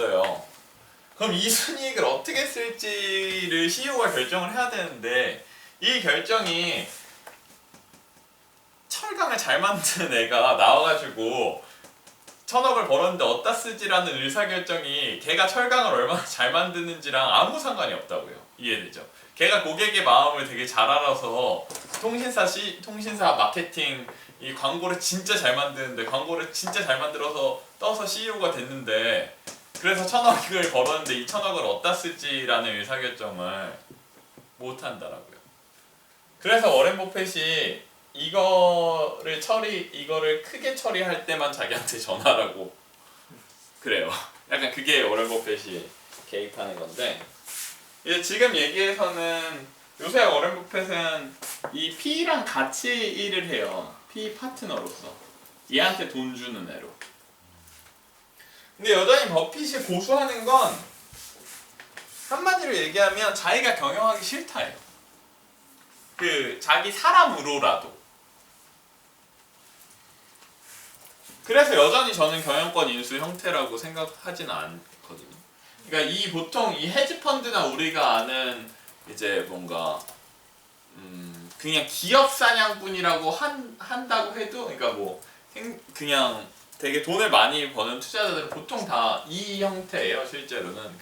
어요. 그럼 이 순이익을 어떻게 쓸지를 CEO가 결정을 해야 되는데 이 결정이 철강을 잘 만드는 애가 나와가지고 1,000억을 벌었는데 어디다 쓰지라는 의사결정이 걔가 철강을 얼마나 잘 만드는지랑 아무 상관이 없다고요. 이해되죠? 걔가 고객의 마음을 되게 잘 알아서 통신사 마케팅 이 광고를 진짜 잘 만드는데 광고를 진짜 잘 만들어서 떠서 CEO가 됐는데 그래서 1,000억을 벌었는데 이 1,000억을 어디다 쓸지라는 의사결정을 못한다라고요. 그래서 워렌 버핏이 이거를 크게 처리할 때만 자기한테 전화라고 그래요. 약간 그게 워렌 버핏이 개입하는 건데 이제 지금 얘기에서는 요새 워렌 버핏은 이 P랑 같이 일을 해요. P 파트너로서 얘한테 돈 주는 애로. 근데 여전히 버핏이 고수하는 건 한마디로 얘기하면 자기가 경영하기 싫다예요. 자기 사람으로라도. 그래서 여전히 저는 경영권 인수 형태라고 생각하지는 않거든요. 그러니까 보통 이 헤지펀드나 우리가 아는 이제 뭔가 그냥 기업 사냥꾼이라고 한다고 해도 그러니까 뭐 그냥 되게 돈을 많이 버는 투자자들은 보통 다 이 형태예요. 실제로는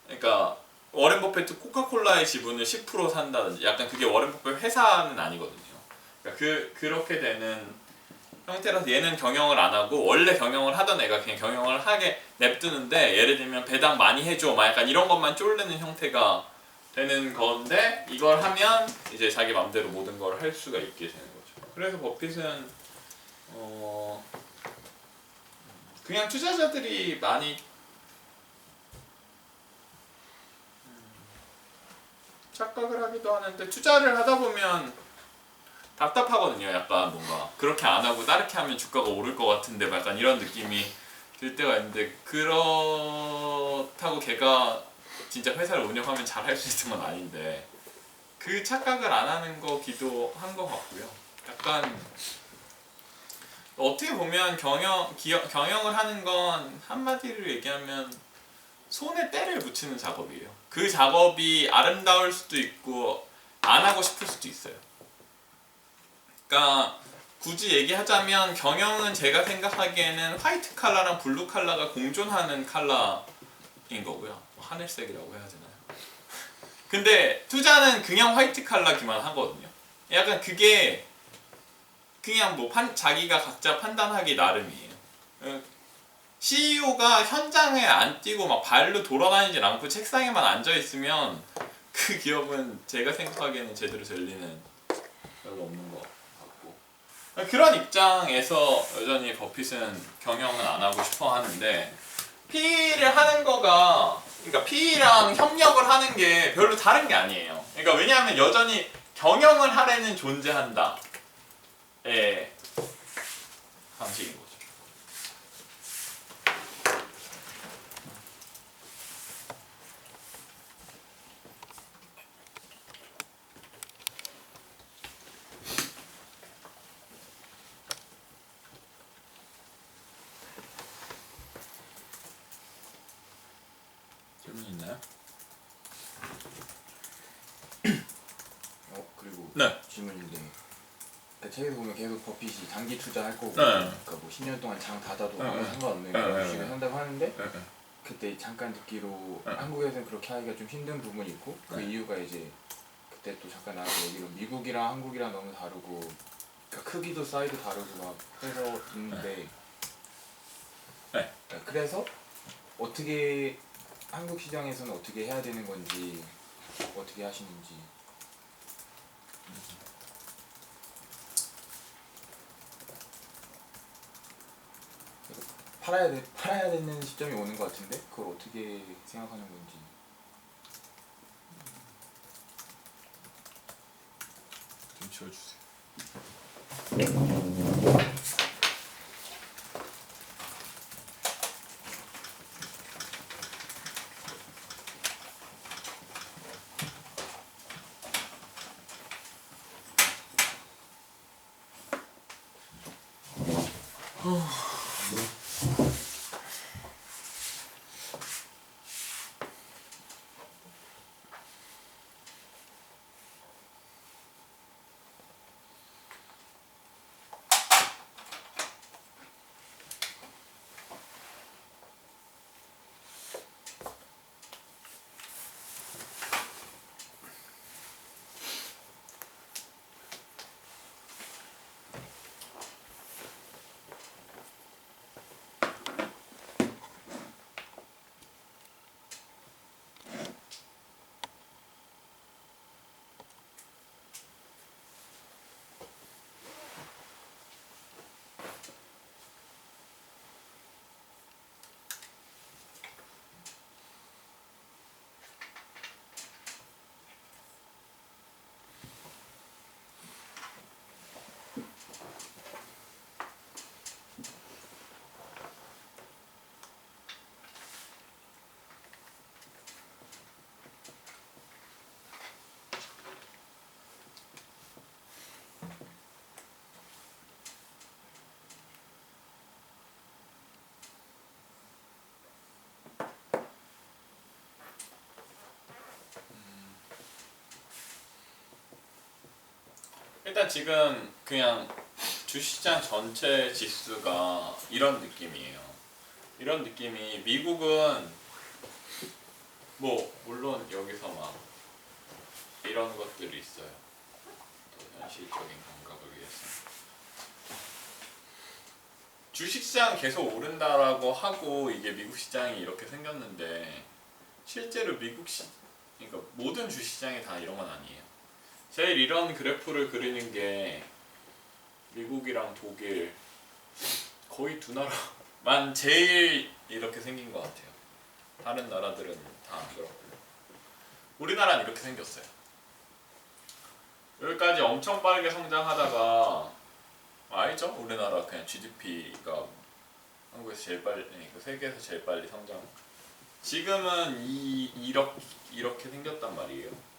그러니까 워렌 버핏도 코카콜라의 지분을 10% 산다든지 약간 그게 워렌 버핏 회사는 아니거든요. 그러니까 그렇게 되는 형태라서 얘는 경영을 안 하고 원래 경영을 하던 애가 그냥 경영을 하게 냅두는데 예를 들면 배당 많이 해줘 막 약간 이런 것만 쫄르는 형태가 되는 건데 이걸 하면 이제 자기 맘대로 모든 걸 할 수가 있게 되는 거죠. 그래서 버핏은 그냥 투자자들이 많이 착각을 하기도 하는데 투자를 하다 보면 답답하거든요. 약간 뭔가 그렇게 안 하고 다르게 하면 주가가 오를 것 같은데 약간 이런 느낌이 들 때가 있는데 그렇다고 걔가 진짜 회사를 운영하면 잘 할 수 있는 건 아닌데 그 착각을 안 하는 거기도 한 것 같고요. 약간 어떻게 보면 경영을 하는 건 한마디로 얘기하면 손에 때를 붙이는 작업이에요. 그 작업이 아름다울 수도 있고 안 하고 싶을 수도 있어요. 그러니까 굳이 얘기하자면 경영은 제가 생각하기에는 화이트 칼라랑 블루 칼라가 공존하는 칼라인 거고요. 하늘색이라고 해야 되나요? 근데 투자는 그냥 화이트 칼라기만 하거든요. 약간 그게 그냥 뭐 자기가 각자 판단하기 나름이에요. CEO가 현장에 안 뛰고 막 발로 돌아다니질 않고 책상에만 앉아 있으면 그 기업은 제가 생각하기에는 제대로 될 리는 별로 없는 것 같고 그런 입장에서 여전히 버핏은 경영은 안 하고 싶어 하는데 PE를 하는 거가 그러니까 PE랑 협력을 하는 게 별로 다른 게 아니에요. 그러니까 왜냐하면 여전히 경영을 하려는 존재한다. 의 방식인 거죠. 질문 있나요? 그리고 네. 질문인데 그러니까 책에서 보면 계속 버핏이 단기 투자할 거고 네. 그러니까 뭐 10년 동안 장 닫아도 네. 아무 상관없는 네. 그런 주식을 산다고 하는데 네. 그때 잠깐 듣기로 네. 한국에서는 그렇게 하기가 좀 힘든 부분이 있고 그 네. 이유가 이제 그때 또 잠깐 나왔던 얘기로 미국이랑 한국이랑 너무 다르고 그러니까 크기도 사이즈 다르고 막 해서 있는데 네. 그래서 어떻게 한국 시장에서는 어떻게 해야 되는 건지 어떻게 하시는지 팔아야 되는 시점이 오는 것 같은데 그걸 어떻게 생각하는 건지. 좀 지워주세요. 일단 지금 그냥 주시장 전체 지수가 이런 느낌이에요. 이런 느낌이 미국은 뭐 물론 여기서 막 이런 것들이 있어요. 더 현실적인 감각을 위해서 주식시장 계속 오른다라고 하고 이게 미국 시장이 이렇게 생겼는데 실제로 그러니까 모든 주식시장이 다 이런 건 아니에요. 제일 이런 그래프를 그리는 게 미국이랑 독일 거의 두 나라만 제일 이렇게 생긴 것 같아요. 다른 나라들은 다 안 그렇고요. 우리나라는 이렇게 생겼어요. 여기까지 엄청 빠르게 성장하다가 알죠? 우리나라 그냥 GDP가 한국에서 제일 빨리, 그 세계에서 제일 빨리 성장. 지금은 이렇게 생겼단 말이에요.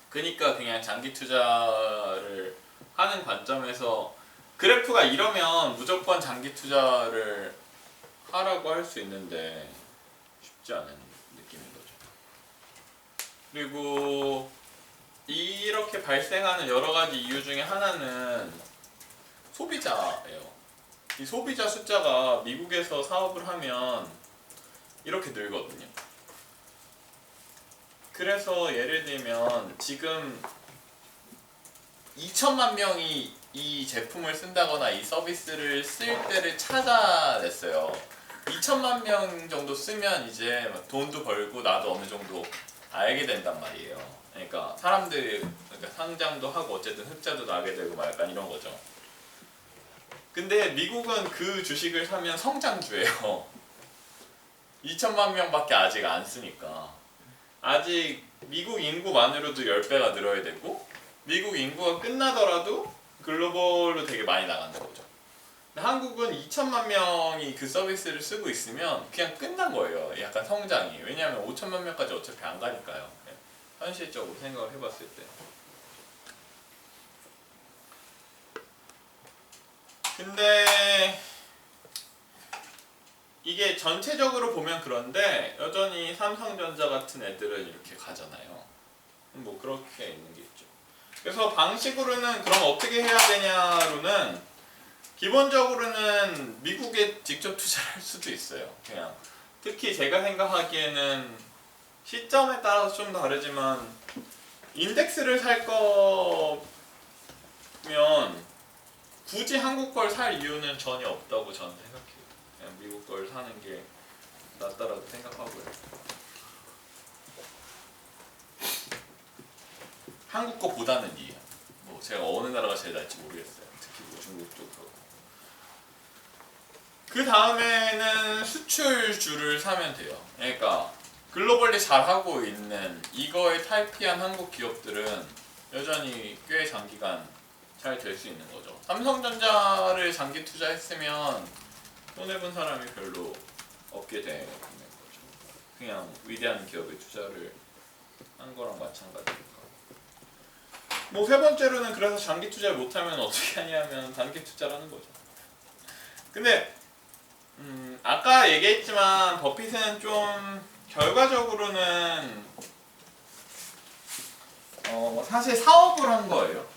그러니까 그냥 장기 투자를 하는 관점에서 그래프가 이러면 무조건 장기 투자를 하라고 할 수 있는데 쉽지 않은 느낌인 거죠. 그리고 이렇게 발생하는 여러 가지 이유 중에 하나는 소비자예요. 이 소비자 숫자가 미국에서 사업을 하면 이렇게 늘거든요. 그래서 예를 들면 지금 2천만 명이 이 제품을 쓴다거나 이 서비스를 쓸 때를 찾아냈어요. 2천만 명 정도 쓰면 이제 돈도 벌고 나도 어느 정도 알게 된단 말이에요. 그러니까 사람들 그러니까 상장도 하고 어쨌든 흑자도 나게 되고 막 약간 이런 거죠. 근데 미국은 그 주식을 사면 성장주예요. 2천만 명밖에 아직 안 쓰니까. 아직 미국 인구만으로도 10배가 늘어야 되고 미국 인구가 끝나더라도 글로벌로 되게 많이 나가는 거죠. 근데 한국은 2천만 명이 그 서비스를 쓰고 있으면 그냥 끝난 거예요. 약간 성장이. 왜냐하면 5천만 명까지 어차피 안 가니까요. 현실적으로 생각을 해봤을 때. 근데 이게 전체적으로 보면 그런데 여전히 삼성전자 같은 애들은 이렇게 가잖아요. 뭐 그렇게 있는 게 있죠. 그래서 방식으로는 그럼 어떻게 해야 되냐로는 기본적으로는 미국에 직접 투자를 할 수도 있어요. 그냥 특히 제가 생각하기에는 시점에 따라서 좀 다르지만 인덱스를 살 거면 굳이 한국 걸 살 이유는 전혀 없다고 저는 생각해요. 그냥 미국 걸 사는 게 낫다라고 생각하고요. 한국 거보다는이에요. 뭐 제가 어느 나라가 제일 나을지 모르겠어요. 특히 뭐 중국 쪽으로. 그 다음에는 수출주를 사면 돼요. 그러니까 글로벌리 잘하고 있는 이거에 탈피한 한국 기업들은 여전히 꽤 장기간 잘 될 수 있는 거죠. 삼성전자를 장기 투자했으면 손해본 사람이 별로 없게 되는 거죠. 그냥 위대한 기업에 투자를 한 거랑 마찬가지니까. 뭐 세 번째로는 그래서 장기 투자를 못하면 어떻게 하냐면 단기 투자를 하는 거죠. 근데 아까 얘기했지만 버핏은 좀 결과적으로는 사실 사업을 한 거예요.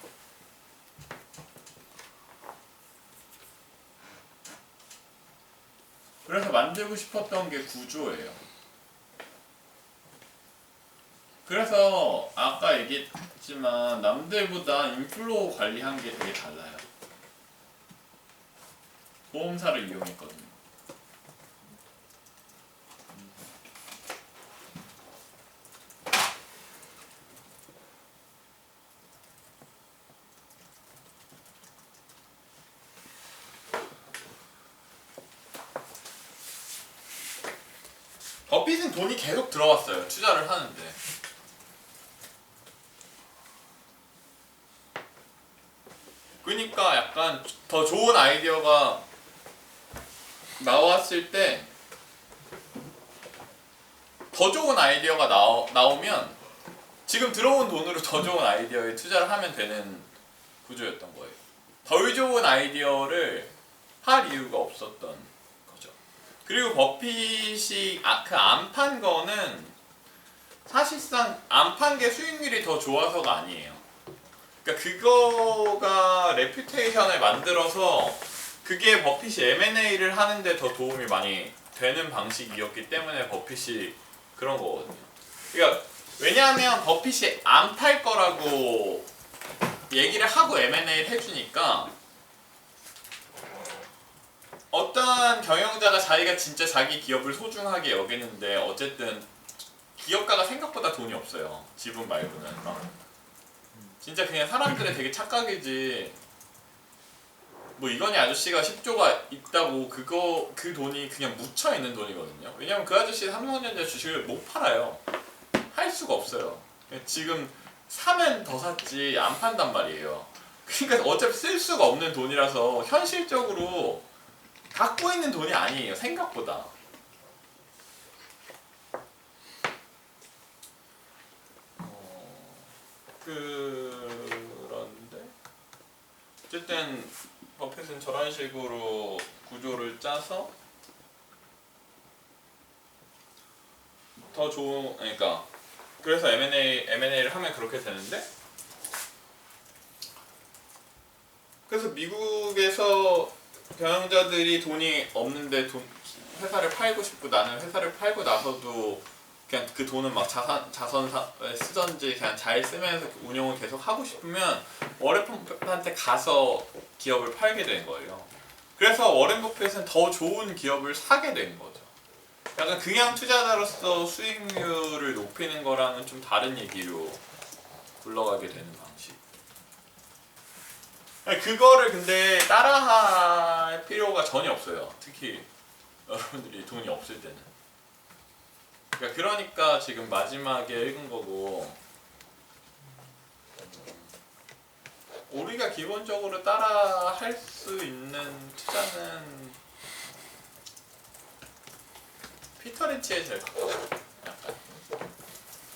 그래서 만들고 싶었던 게 구조예요. 그래서 아까 얘기했지만 남들보다 인플로우 관리한 게 되게 달라요. 보험사를 이용했거든요. 버핏은 돈이 계속 들어왔어요. 투자를 하는데. 그러니까 약간 더 좋은 아이디어가 나왔을 때 더 좋은 아이디어가 나오면 지금 들어온 돈으로 더 좋은 아이디어에 투자를 하면 되는 구조였던 거예요. 덜 좋은 아이디어를 할 이유가 없었던 거죠. 그리고 버핏이 그 안 판 거는 사실상 안 판 게 수익률이 더 좋아서가 아니에요. 그러니까 그거가 레퓨테이션을 만들어서 그게 버핏이 M&A를 하는데 더 도움이 많이 되는 방식이었기 때문에 버핏이 그런 거거든요. 그러니까 왜냐하면 버핏이 안 팔 거라고 얘기를 하고 M&A를 해주니까 어떤 경영자가 자기가 진짜 자기 기업을 소중하게 여기는데 어쨌든 기업가가 생각보다 돈이 없어요. 지분 말고는 진짜 그냥 사람들의 되게 착각이지 뭐 이건희 아저씨가 10조가 있다고 그 돈이 그냥 묻혀있는 돈이거든요. 왜냐면 그 아저씨 삼성전자 주식을 못 팔아요. 할 수가 없어요. 지금 사면 더 샀지 안 판단 말이에요. 그러니까 어차피 쓸 수가 없는 돈이라서 현실적으로 갖고 있는 돈이 아니에요. 생각보다. 그런데 어쨌든 버핏은 저런 식으로 구조를 짜서 더 좋은, 그러니까 그래서 M&A를 하면 그렇게 되는데, 그래서 미국에서 경영자들이 돈이 없는데 회사를 팔고 싶고 나는 회사를 팔고 나서도 그냥 그 돈은 막 자선에 쓰던지 그냥 잘 쓰면서 운영을 계속 하고 싶으면 워렌 버핏한테 가서 기업을 팔게 된 거예요. 그래서 워렌 버핏은 더 좋은 기업을 사게 된 거죠. 약간 그냥 투자자로서 수익률을 높이는 거랑은 좀 다른 얘기로 굴러가게 되는 방식. 그거를 근데 따라할 필요가 전혀 없어요. 특히 여러분들이 돈이 없을 때는. 그러니까 지금 마지막에 읽은 거고, 우리가 기본적으로 따라 할 수 있는 투자는 피터 린치에 제일 가까워요. 약간.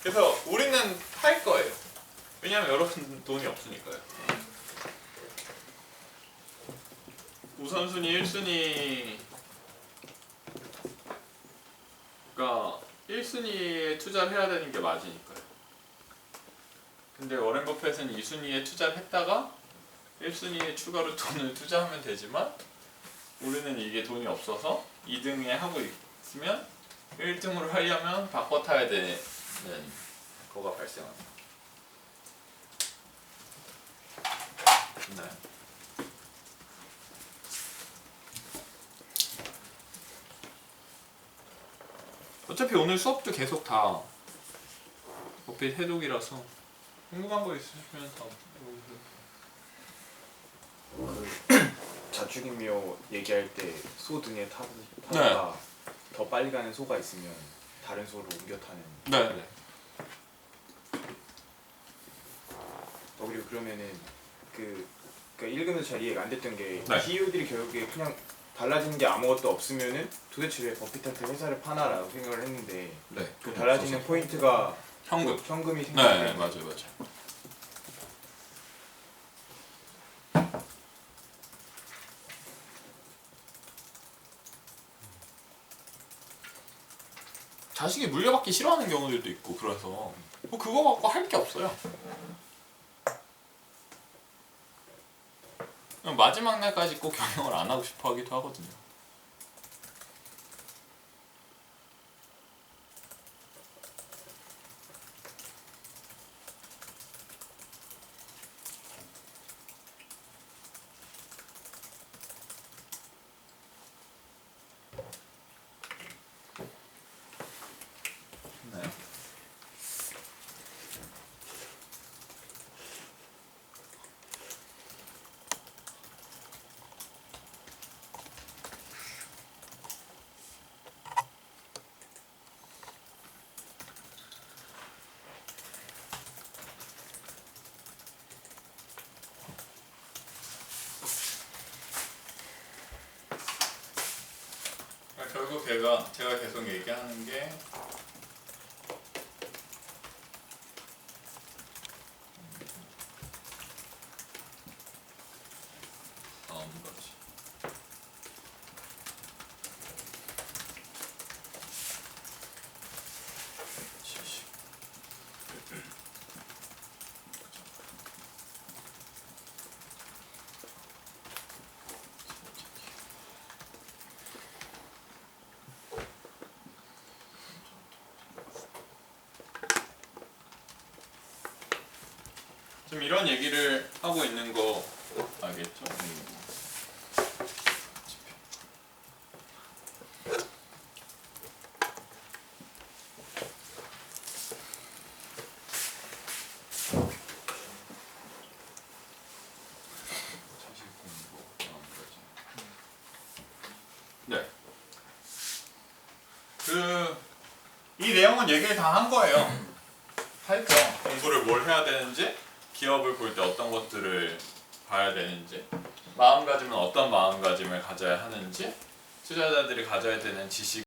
그래서 우리는 할 거예요. 왜냐면 여러분 돈이 없으니까요. 우선순위 1순위가 1순위에 투자를 해야 되는 게 맞으니까요. 근데 워렌 버핏은 2순위에 투자를 했다가 1순위에 추가로 돈을 투자하면 되지만 우리는 이게 돈이 없어서 2등에 하고 있으면 1등으로 하려면 바꿔 타야 되는 거가 발생합니다. 있나요? 어차피 오늘 수업도 계속 다 버핏 해독이라서 궁금한 거 있으시면 다 그 자축인묘 얘기할 때 소 등에 타다가 더 빨리 가는 소가 있으면 다른 소로 옮겨 타는. 네. 그리고 그러면은 그러니까 읽으면서 잘 이해가 안 됐던 게 네. CEO들이 결국에 그냥 달라지는 게 아무것도 없으면은 도대체 왜 버핏한테 회사를 파나라고 생각을 했는데 네. 그 달라지는 포인트가 현금이 네, 생기는. 맞아요. 자식이 물려받기 싫어하는 경우들도 있고 그래서 뭐 그거 갖고 할 게 없어요. 그냥 마지막 날까지 꼭 경영을 안 하고 싶어 하기도 하거든요. 네. 결국 제가 계속 얘기하는 게 거지. 지금 이런 얘기를 하고 있는 거 알겠죠? 네. 이 내용은 얘기를 다 한 거예요. 했죠. 공부를 뭘 해야 되는지, 기업을 볼 때 어떤 것들을 봐야 되는지, 마음가짐은 어떤 마음가짐을 가져야 하는지, 투자자들이 가져야 되는 지식